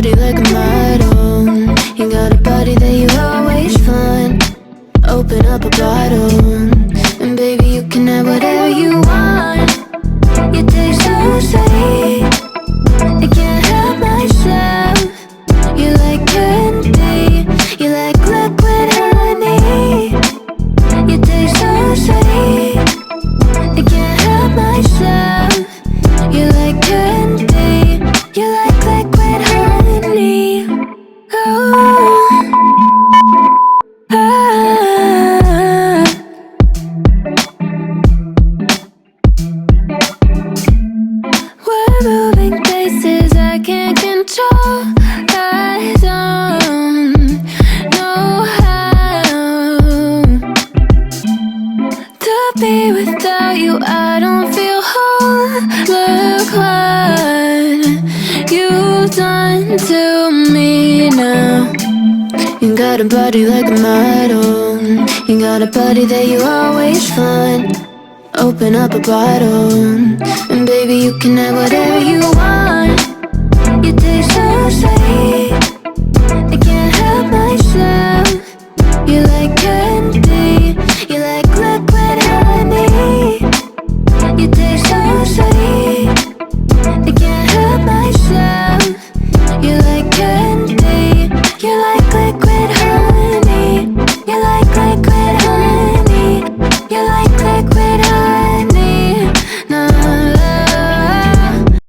body like a model. You got a body that you always find. Open up a bottle, and baby you can have whatever you want. You taste so sweet, I can't help myself. You like candy, you like liquid honey. You taste so sweet, I can't help myself. You like candy, you like liquid honey. Oh, we're moving places I can't control. I don't know how to be without you. I don't feel whole. Look what you've done to me now. You got a body like a model. You got a body that you always find. Open up a bottle, and baby you can have whatever you want. You taste so sweet, I can't help myself. You like candy, you like liquid honey. You taste so sweet, I can't help myself. You like candy.